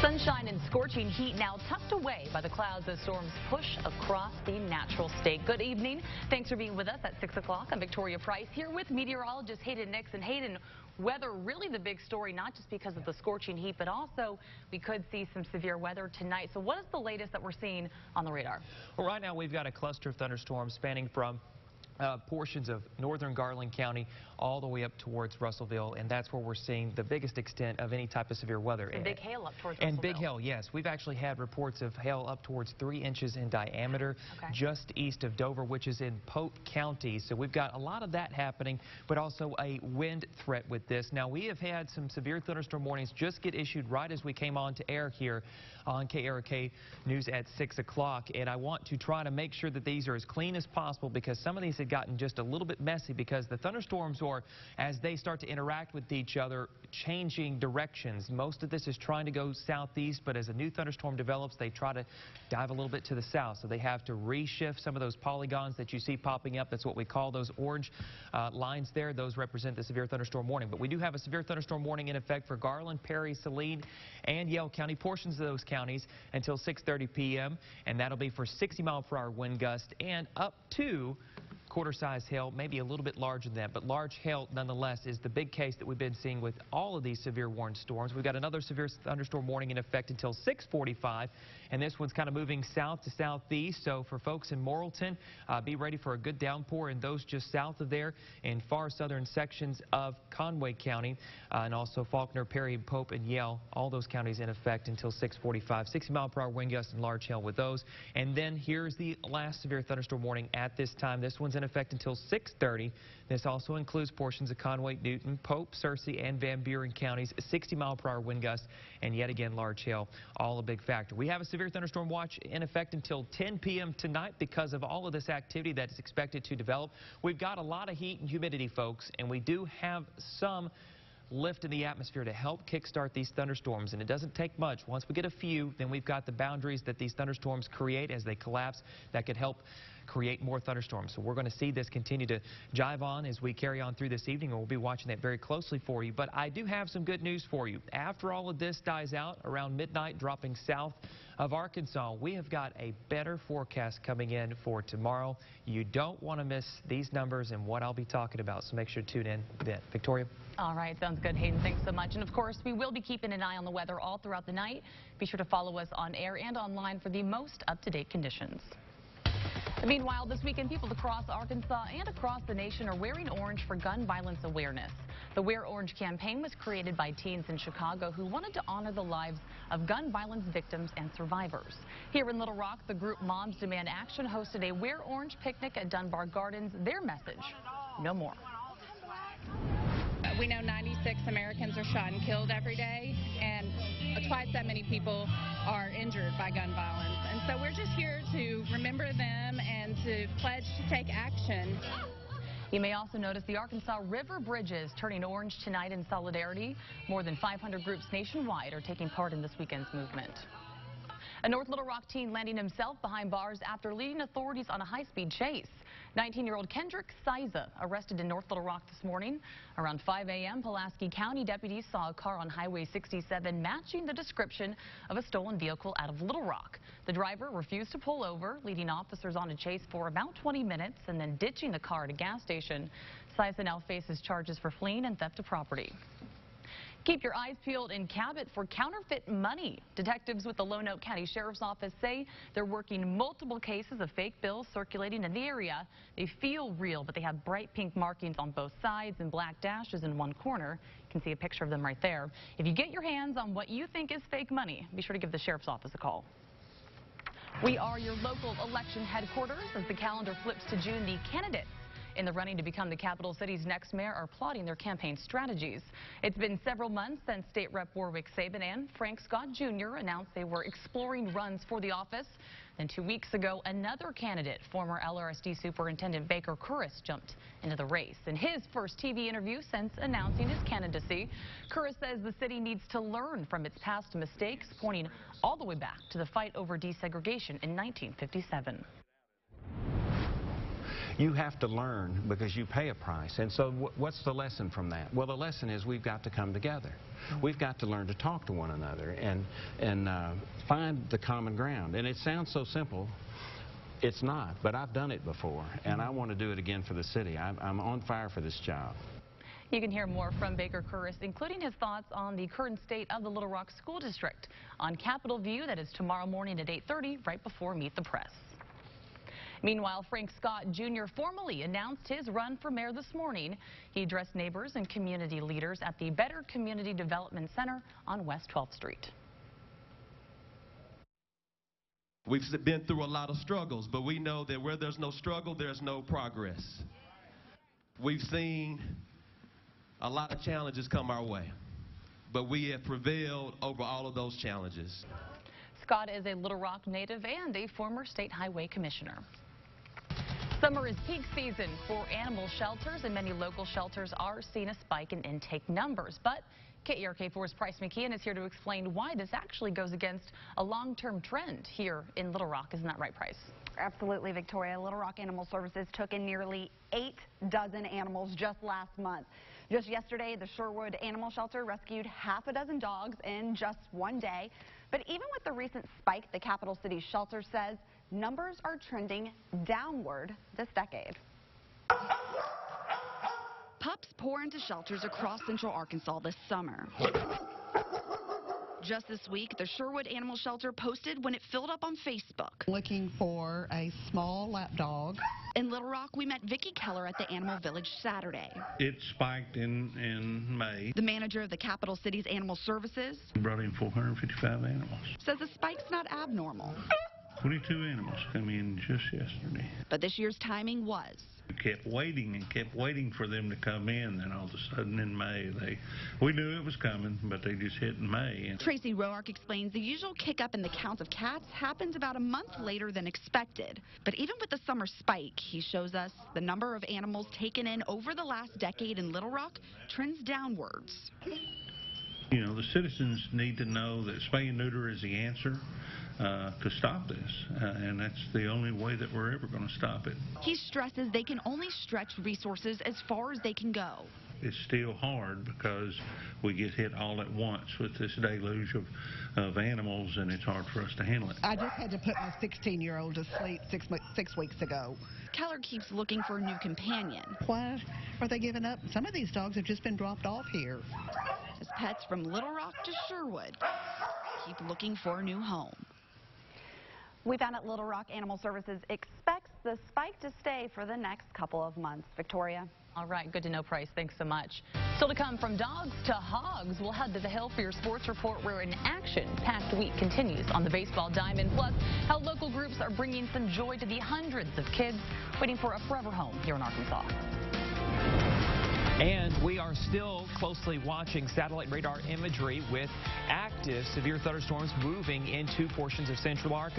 Sunshine and scorching heat now tucked away by the clouds as storms push across the natural state. Good evening. Thanks for being with us at 6 o'clock. I'm Victoria Price here with meteorologist Hayden Nixon. Hayden, weather really the big story, not just because of the scorching heat, but also we could see some severe weather tonight. So what is the latest that we're seeing on the radar? Well, right now we've got a cluster of thunderstorms spanning from portions of northern Garland County all the way up towards Russellville, and that's where we're seeing the biggest extent of any type of severe weather. And big hail up towards Russellville. And big hail, yes. We've actually had reports of hail up towards 3 inches in diameter just east of Dover, which is in Pope County. So we've got a lot of that happening, but also a wind threat with this. Now, we have had some severe thunderstorm warnings just get issued right as we came on to air here on KARK News at 6 o'clock, and I want to try to make sure that these are as clean as possible because some of these had gotten just a little bit messy because the thunderstorms are, as they start to interact with each other, changing directions. Most of this is trying to go southeast, but as a new thunderstorm develops, they try to dive a little bit to the south. So they have to reshift some of those polygons that you see popping up. That's what we call those orange lines there. Those represent the severe thunderstorm warning. But we do have a severe thunderstorm warning in effect for Garland, Perry, Saline, and Yell County, portions of those counties until 6:30 p.m. And that'll be for 60-mile-per-hour wind gust and up to quarter-size hail, maybe a little bit larger than that, but large hail nonetheless is the big case that we've been seeing with all of these severe warned storms. We've got another severe thunderstorm warning in effect until 6:45, and this one's kind of moving south to southeast. So for folks in Morrilton, be ready for a good downpour, and those just south of there in far southern sections of Conway County, and also Faulkner, Perry, Pope, and Yell, all those counties in effect until 6:45. 60-mile-per-hour wind gusts and large hail with those. And then here's the last severe thunderstorm warning at this time. This one's in effect until 6:30. This also includes portions of Conway, Newton, Pope, Searcy, and Van Buren counties, 60-mile-per-hour wind gusts, and yet again large hail, all a big factor. We have a severe thunderstorm watch in effect until 10 p.m. tonight because of all of this activity that is expected to develop. We've got a lot of heat and humidity, folks, and we do have some lift in the atmosphere to help kickstart these thunderstorms, and it doesn't take much. Once we get a few, then we've got the boundaries that these thunderstorms create as they collapse that could help create more thunderstorms. So we're going to see this continue to jive on as we carry on through this evening, and we'll be watching that very closely for you. But I do have some good news for you. After all of this dies out around midnight, dropping south of Arkansas, we have got a better forecast coming in for tomorrow. You don't want to miss these numbers and what I'll be talking about, so make sure to tune in then. Victoria? All right, sounds good, Hayden. Thanks so much. And of course, we will be keeping an eye on the weather all throughout the night. Be sure to follow us on air and online for the most up-to-date conditions. Meanwhile, this weekend, people across Arkansas and across the nation are wearing orange for gun violence awareness. The Wear Orange campaign was created by teens in Chicago who wanted to honor the lives of gun violence victims and survivors. Here in Little Rock, the group Moms Demand Action hosted a Wear Orange picnic at Dunbar Gardens. Their message, no more. We know 96 Americans are shot and killed every day, and twice that many people are injured by gun violence. And so we're just here to remember them and to pledge to take action. You may also notice the Arkansas River bridges turning orange tonight in solidarity. More than 500 groups nationwide are taking part in this weekend's movement. A North Little Rock teen landing himself behind bars after leading authorities on a high-speed chase. 19-year-old Kendrick Siza arrested in North Little Rock this morning. Around 5 a.m., Pulaski County deputies saw a car on Highway 67 matching the description of a stolen vehicle out of Little Rock. The driver refused to pull over, leading officers on a chase for about 20 minutes and then ditching the car at a gas station. Siza now faces charges for fleeing and theft of property. Keep your eyes peeled in Cabot for counterfeit money. Detectives with the Lonoke County Sheriff's Office say they're working multiple cases of fake bills circulating in the area. They feel real, but they have bright pink markings on both sides and black dashes in one corner. You can see a picture of them right there. If you get your hands on what you think is fake money, be sure to give the Sheriff's Office a call. We are your local election headquarters. As the calendar flips to June, the candidates in the running to become the capital city's next mayor are plotting their campaign strategies. It's been several months since State Rep Warwick Saban and Frank Scott Jr. announced they were exploring runs for the office. Then 2 weeks ago, another candidate, former LRSD Superintendent Baker Kurris, jumped into the race. In his first TV interview since announcing his candidacy, Kurris says the city needs to learn from its past mistakes, pointing all the way back to the fight over desegregation in 1957. you have to learn because you pay a price. And so what's the lesson from that? Well, the lesson is we've got to come together. We've got to learn to talk to one another and find the common ground. And it sounds so simple. It's not, but I've done it before, and I want to do it again for the city. I'm on fire for this job. You can hear more from Baker Curris, including his thoughts on the current state of the Little Rock School District on Capitol View. That is tomorrow morning at 8:30, right before Meet the Press. Meanwhile, Frank Scott Jr. formally announced his run for mayor this morning. He addressed neighbors and community leaders at the Better Community Development Center on West 12th Street. We've been through a lot of struggles, but we know that where there's no struggle, there's no progress. We've seen a lot of challenges come our way, but we have prevailed over all of those challenges. Scott is a Little Rock native and a former state highway commissioner. Summer is peak season for animal shelters, and many local shelters are seeing a spike in intake numbers. But KARK4's Price McKeon is here to explain why this actually goes against a long-term trend here in Little Rock. Isn't that right, Price? Absolutely, Victoria. Little Rock Animal Services took in nearly 8 dozen animals just last month. Just yesterday, the Sherwood Animal Shelter rescued half a dozen dogs in just one day. But even with the recent spike, the capital city shelter says numbers are trending downward this decade. Pups pour into shelters across central Arkansas this summer. Just this week, the Sherwood Animal Shelter posted when it filled up on Facebook. Looking for a small lap dog. In Little Rock, we met Vicki Keller at the Animal Village Saturday. It spiked in May. The manager of the capital city's animal services Brought in 455 animals. says the spike's not abnormal. 22 animals come in just yesterday. But this year's timing was. We kept waiting for them to come in, and all of a sudden in May, we knew it was coming, but they just hit in May. Tracy Roark explains the usual kick up in the counts of cats happens about a month later than expected. But even with the summer spike, he shows us the number of animals taken in over the last decade in Little Rock trends downwards. You know, the citizens need to know that spay and neuter is the answer to stop this, and that's the only way that we're ever going to stop it. He stresses they can only stretch resources as far as they can go. It's still hard because we get hit all at once with this deluge of animals, and it's hard for us to handle it. I just had to put my 16-year-old to sleep 6 weeks ago. Keller keeps looking for a new companion. Why are they giving up? Some of these dogs have just been dropped off here. As pets from Little Rock to Sherwood keep looking for a new home. We found out Little Rock Animal Services expects the spike to stay for the next couple of months. Victoria? All right, good to know, Price. Thanks so much. Still to come, from dogs to hogs, we'll head to the Hill for your sports report, where an action-packed week continues on the baseball diamond. Plus, how local groups are bringing some joy to the hundreds of kids waiting for a forever home here in Arkansas. And we are still closely watching satellite radar imagery with active severe thunderstorms moving into portions of central Arkansas.